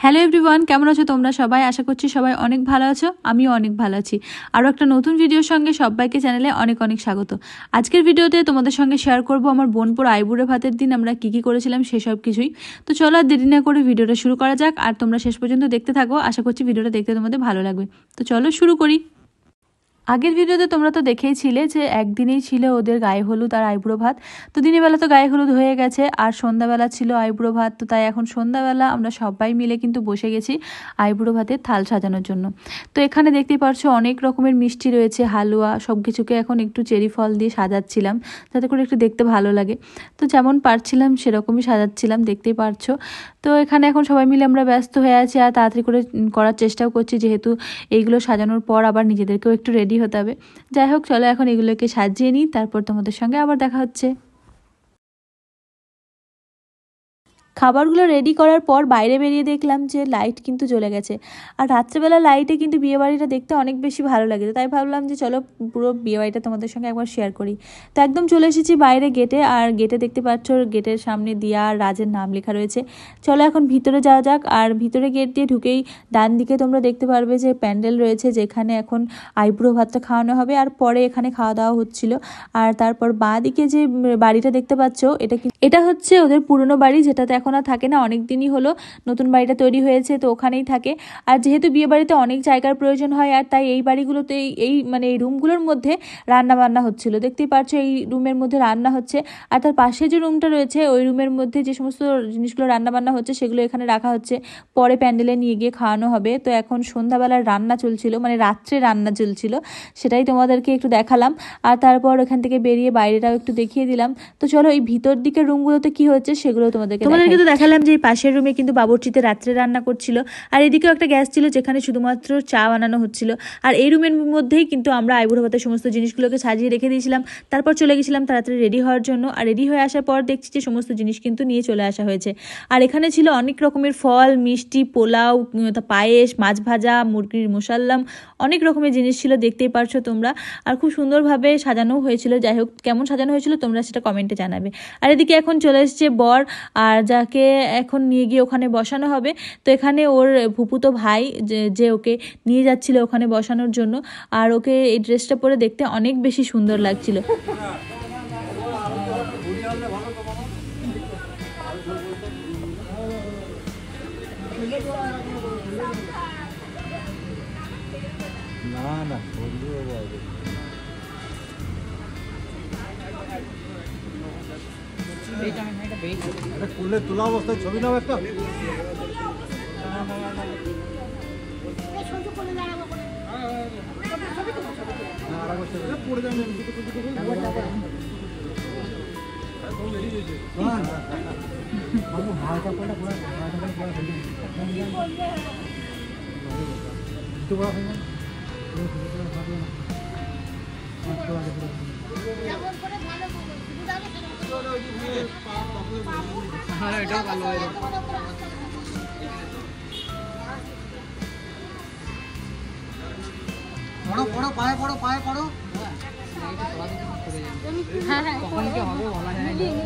Hello everyone, কেমন আছো তোমরা সবাই? আশা করছি সবাই অনেক ভালো আছো। আমিও অনেক ভালো আছি। আরও একটা নতুন ভিডিওর সঙ্গে সবাইকে চ্যানেলে অনেক অনেক স্বাগত। আজকের ভিডিওতে তোমাদের সঙ্গে শেয়ার করব আমার বোনপুর আইবুড়ো ভাতের দিন আমরা কি করেছিলাম সেসব কিছুই। তো চলো আর দেরি না করে ভিডিওটা শুরু করা যাক, আর তোমরা শেষ পর্যন্ত দেখতে থাকো। আশা করছি ভিডিওটা দেখতে তোমাদের ভালো লাগবে। তো চলো শুরু করি। আগের ভিডিওতে তোমরা তো দেখেইছিলে যে একদিনেই ছিল ওদের গায়ে হলুদ আর আইবুড়ো ভাত। তো দিনের বেলা তো গায়ে হলুদ হয়ে গেছে, আর সন্ধ্যাবেলা ছিল আইবুড়ো ভাত। তো তাই এখন সন্ধ্যাবেলা আমরা সবাই মিলে কিন্তু বসে গেছি আইবুড়ো ভাতের থাল সাজানোর জন্য। তো এখানে দেখতেই পারছো অনেক রকমের মিষ্টি রয়েছে, হালুয়া, সব কিছুকে এখন একটু চেরি ফল দিয়ে সাজাচ্ছিলাম যাতে করে একটু দেখতে ভালো লাগে। তো যেমন পারছিলাম সেরকমই সাজাচ্ছিলাম, দেখতেই পারছো। তো এখানে এখন সবাই মিলে আমরা ব্যস্ত হয়ে আছি আর তাড়াতাড়ি করে করার চেষ্টাও করছি, যেহেতু এইগুলো সাজানোর পর আবার নিজেদেরকেও একটু রেডি হতে হবে। যাই হোক, চলো এখন এগুলোকে সাজিয়ে নিই, তারপর তোমাদের সঙ্গে আবার দেখা হচ্ছে। খাবারগুলো রেডি করার পর বাইরে বেরিয়ে দেখলাম যে লাইট কিন্তু জ্বলে গেছে, আর রাত্রেবেলা লাইটে কিন্তু বিয়েবাড়িটা দেখতে অনেক বেশি ভালো লাগে। তাই ভাবলাম যে চলো পুরো বিয়েবাড়িটা তোমাদের সঙ্গে একবার শেয়ার করি। তো একদম চলে এসেছি বাইরে গেটে, আর গেটে দেখতে পাচ্ছ গেটের সামনে দিয়া আর রাজের নাম লেখা রয়েছে। চলো এখন ভিতরে যাওয়া যাক। আর ভিতরে গেট দিয়ে ঢুকেই ডান দিকে তোমরা দেখতে পারবে যে প্যান্ডেল রয়েছে, যেখানে এখন আইবুড়ো ভাতটা খাওয়ানো হবে, আর পরে এখানে খাওয়া দাওয়া হচ্ছিল। আর তারপর বাঁ দিকে যে বাড়িটা দেখতে পাচ্ছ এটা হচ্ছে ওদের পুরনো বাড়ি, যেটাতে এখন আর থাকে না, অনেক দিনই হলো নতুন বাড়িটা তৈরি হয়েছে, তো ওখানেই থাকে। আর যেহেতু বিয়ে বাড়িতে অনেক জায়গার প্রয়োজন হয়, আর তাই এই বাড়িগুলোতে এই রুমগুলোর মধ্যে রান্না বান্না হচ্ছিল। দেখতেই পাচ্ছ এই রুমের মধ্যে রান্না হচ্ছে, আর তার পাশে যে রুমটা রয়েছে ওই রুমের মধ্যে যে সমস্ত জিনিসগুলো রান্না বান্না হচ্ছে সেগুলো এখানে রাখা হচ্ছে, পরে প্যান্ডেলে নিয়ে গিয়ে খাওয়ানো হবে। তো এখন সন্ধ্যাবেলার রান্না চলছিল, মানে রাত্রে রান্না চলছিল, সেটাই তোমাদেরকে একটু দেখালাম। আর তারপর ওখান থেকে বেরিয়ে বাইরেটাও একটু দেখিয়ে দিলাম। তো চলো এই ভিতর দিকের রুমগুলোতে কি হচ্ছে সেগুলো তোমাদেরকে দেখালাম। যে পাশের রুমে কিন্তু বাবুর্চিতে রাত্রে রান্না করছিল, আর এদিকেও একটা গ্যাস ছিল যেখানে শুধুমাত্র চা বানানো হচ্ছিল। আর এই রুমের মধ্যেই কিন্তু আমরা আইবুড়ো ভাতের সমস্ত জিনিসগুলোকে সাজিয়ে রেখে দিয়েছিলাম। তারপর চলে গেছিলাম তাড়াতাড়ি রেডি হওয়ার জন্য, আর রেডি হয়ে আসার পর দেখছি যে সমস্ত জিনিস কিন্তু নিয়ে চলে আসা হয়েছে। আর এখানে ছিল অনেক রকমের ফল, মিষ্টি, পোলাও, পায়েস, মাছ ভাজা, মুরগির মোসাল্লাম, অনেক রকমের জিনিস ছিল, দেখতেই পারছো তোমরা। আর খুব সুন্দরভাবে সাজানো হয়েছিল। যাই হোক, কেমন সাজানো হয়েছিল তোমরা সেটা কমেন্টে জানাবে। আর এদিকে এখন চলে এসছে বর, আর যাকে এখন নিয়ে গিয়ে ওখানে বসানো হবে। তো এখানে ওর ফুপুতো ভাই যে ওকে নিয়ে যাচ্ছিল ওখানে বসানোর জন্য, আর ওকে এই ড্রেসটা পরে দেখতে অনেক বেশি সুন্দর লাগছিল। তোলা অবস্থায় ছবি নাও একটা। এটাও ভালো হয়। পড়ো পড়ো পায়ে পড়ো পায়ে পড়ো। কখন কি হবে বলা যায় না।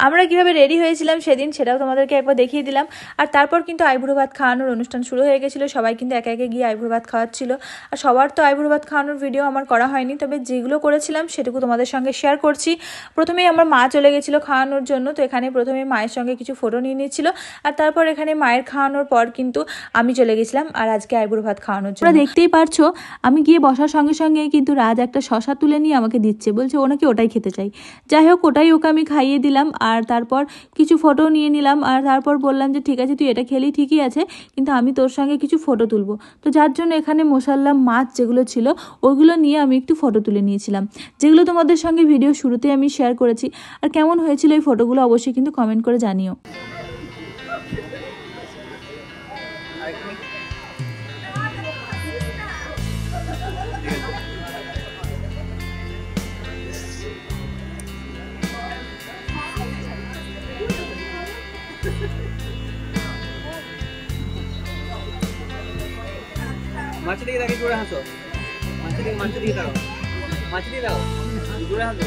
আমরা কিভাবে রেডি হয়েছিলাম সেদিন সেটাও তোমাদেরকে একবার দেখিয়ে দিলাম। আর তারপর কিন্তু আইবুড়ো ভাত খাওয়ানোর অনুষ্ঠান শুরু হয়ে গেছিলো। সবাই কিন্তু একে একে গিয়ে আইবুড়ো ভাত খাওয়াচ্ছিল। আর সবার তো আইবুড়ো ভাত খাওয়ানোর ভিডিও আমার করা হয়নি, তবে যেগুলো করেছিলাম সেটুকু তোমাদের সঙ্গে শেয়ার করছি। প্রথমেই আমার মা চলে গেছিলো খাওয়ানোর জন্য, তো এখানে প্রথমে মায়ের সঙ্গে কিছু ফটো নিয়ে নিচ্ছিল, আর তারপর এখানে মায়ের খাওয়ানোর পর কিন্তু আমি চলে গেছিলাম আর আজকে আইবুড়ো ভাত খাওয়ানোর জন্য। দেখতেই পারছো আমি গিয়ে বসার সঙ্গে সঙ্গে কিন্তু রাজ একটা শশা তুলে নিয়ে আমাকে দিচ্ছে, বলছে ও নাকি ওটাই খেতে চাই। যাই হোক, ওটাই ওকে আমি খাইয়ে দিলাম, আর তারপর কিছু ফটো নিয়ে নিলাম। আর তারপর বললাম যে ঠিক আছে তুই এটা খেলেই ঠিকই আছে, কিন্তু আমি তোর সঙ্গে কিছু ফটো তুলবো। তো যার জন্য এখানে মোসাল্লাম মাছ যেগুলো ছিল ওইগুলো নিয়ে আমি একটু ফটো তুলে নিয়েছিলাম, যেগুলো তোমাদের সঙ্গে ভিডিও শুরুতে আমি শেয়ার করেছি। আর কেমন হয়েছিল এই ফটোগুলো অবশ্যই কিন্তু কমেন্ট করে জানিও। দিকে তাকিয়ে জোরে হাসো, মাছের দিকে তাকাও, মাছের দিকে তাকাও, জোরে হাসো।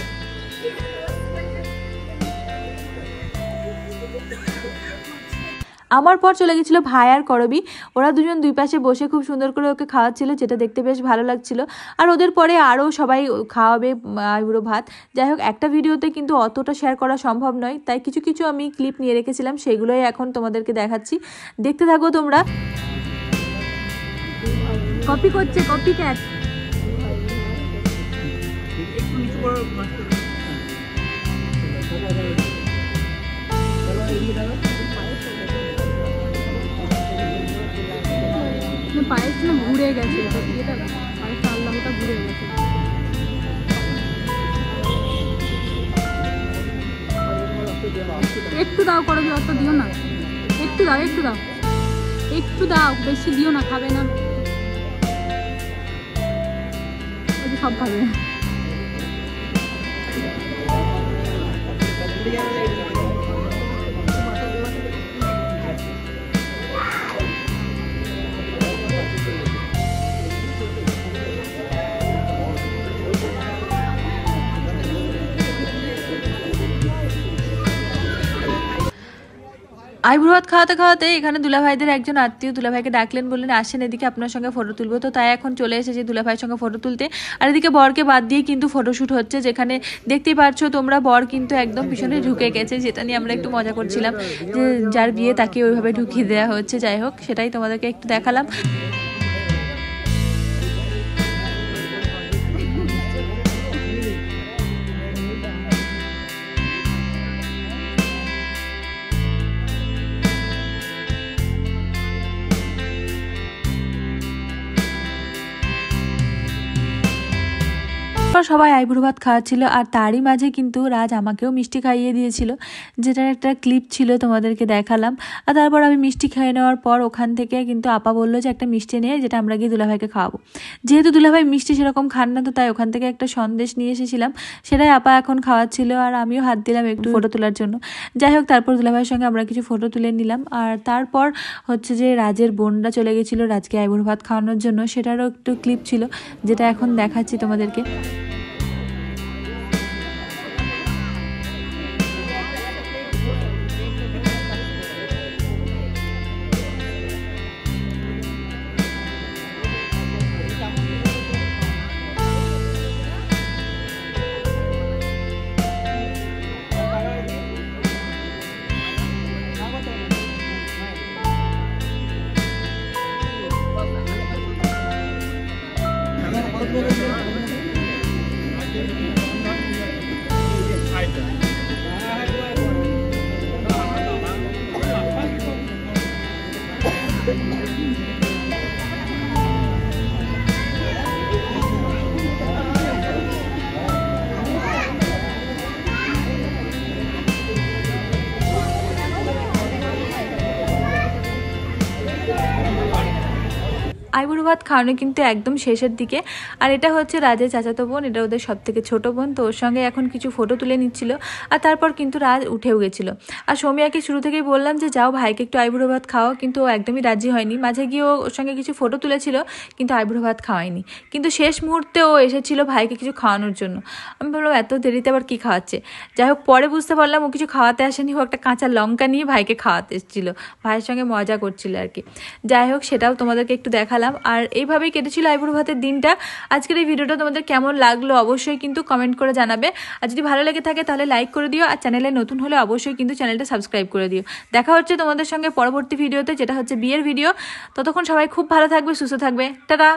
আমার পর চলে গেছিলো ভাই আর করবি। ওরা দুজন দুই পাশে বসে খুব সুন্দর করে ওকে খাওয়াচ্ছিল, যেটা দেখতে বেশ ভালো লাগছিল। আর ওদের পরে আরও সবাই খাওয়াবে আইবুড়ো ভাত। যাই হোক, একটা ভিডিওতে কিন্তু অতটা শেয়ার করা সম্ভব নয়, তাই কিছু কিছু আমি ক্লিপ নিয়ে রেখেছিলাম, সেগুলোই এখন তোমাদেরকে দেখাচ্ছি। দেখতে থাকো তোমরা। কপি করছে, কপি ক্যাট। একটু নিচু করো, পায়েসটা ঘুরে গেছে, এটা পায়েসটা আল্লাহটা ঘুরে গেছে। একটু দাও করবি, অত দিও না, একটু দাও, একটু দাও, একটু দাও, বেশি দিও না, খাবে না, সব খাবে। আইবুড়ো ভাত খাওয়াতে খাওয়াতে এখানে দুলাভাইদের একজন আত্মীয় দুলাভাইকে ডাকলেন, বললেন আসেন এদিকে আপনার সঙ্গে ফটো তুলবো। তো তাই এখন চলে এসেছে দুলাভাইয়ের সঙ্গে ফটো তুলতে। আর এদিকে বরকে বাদ দিয়ে কিন্তু ফটোশ্যুট হচ্ছে, যেখানে দেখতেই পারছো তোমরা বর কিন্তু একদম পিছনে ঢুকে গেছে, যেটা নিয়ে আমরা একটু মজা করছিলাম যে যার বিয়ে তাকে ওইভাবে ঢুকিয়ে দেওয়া হচ্ছে। যাই হোক, সেটাই তোমাদেরকে একটু দেখালাম। সবাই আইবুড়ো ভাত খাওয়াচ্ছিল, আর তারই মাঝে কিন্তু রাজ আমাকেও মিষ্টি খাইয়ে দিয়েছিল, যেটার একটা ক্লিপ ছিল তোমাদেরকে দেখালাম। আর তারপর আমি মিষ্টি খেয়ে নেওয়ার পর ওখান থেকে কিন্তু আপা বললো যে একটা মিষ্টি নিয়ে, যেটা আমরা গিয়ে দুলাভাইকে খাওয়াবো। যেহেতু দুলাভাই মিষ্টি সেরকম খান না, তো তাই ওখান থেকে একটা সন্দেশ নিয়ে এসেছিলাম, সেটাই আপা এখন খাওয়াচ্ছিল, আর আমিও হাত দিলাম একটু ফটো তোলার জন্য। যাই হোক, তারপর দুলাভাইয়ের সঙ্গে আমরা কিছু ফটো তুলে নিলাম। আর তারপর হচ্ছে যে রাজের বোনরা চলে গেছিলো রাজকে আইবুড়ো ভাত খাওয়ানোর জন্য, সেটারও একটু ক্লিপ ছিল, যেটা এখন দেখাচ্ছি তোমাদেরকে। আইবুড়ো ভাত খাওয়ানো কিন্তু একদম শেষের দিকে। আর এটা হচ্ছে রাজের চাচাতো বোন, এটা ওদের সব থেকে ছোটো বোন। তো ওর সঙ্গে এখন কিছু ফটো তুলে নিচ্ছিল। আর তারপর কিন্তু রাজ উঠেও গেছিলো। আর সৌমিয়াকে শুরু থেকেই বললাম যে যাও ভাইকে একটু আইবুড়ো ভাত খাওয়াও, কিন্তু ও একদমই রাজি হয়নি। মাঝে গিয়ে ওর সঙ্গে কিছু ফটো তুলেছিল, কিন্তু আইবুড়ো ভাত খাওয়ায়নি। কিন্তু শেষ মুহূর্তে ও এসেছিলো ভাইকে কিছু খাওয়ানোর জন্য। আমি ভাবলাম এত দেরিতে আবার কী খাওয়াচ্ছে। যাই হোক, পরে বুঝতে পারলাম ও কিছু খাওয়াতে আসেনি, ও একটা কাঁচা লঙ্কা নিয়ে ভাইকে খাওয়াতে এসেছিলো, ভাইয়ের সঙ্গে মজা করছিল আর কি। যাই হোক, সেটাও তোমাদেরকে একটু দেখালাম। আর এইভাবেই কেটেছিল আইবুড়ো ভাতের দিনটা। আজকের এই ভিডিওটা তোমাদের কেমন লাগলো অবশ্যই কিন্তু কমেন্ট করে জানাবে। আর যদি ভালো লেগে থাকে তাহলে লাইক করে দিও, আর চ্যানেলে নতুন হলে অবশ্যই কিন্তু চ্যানেলটা সাবস্ক্রাইব করে দিও। দেখা হচ্ছে তোমাদের সঙ্গে পরবর্তী ভিডিওতে, যেটা হচ্ছে বিয়ের ভিডিও। ততক্ষণ সবাই খুব ভালো থাকবে, সুস্থ থাকবে। টাটা।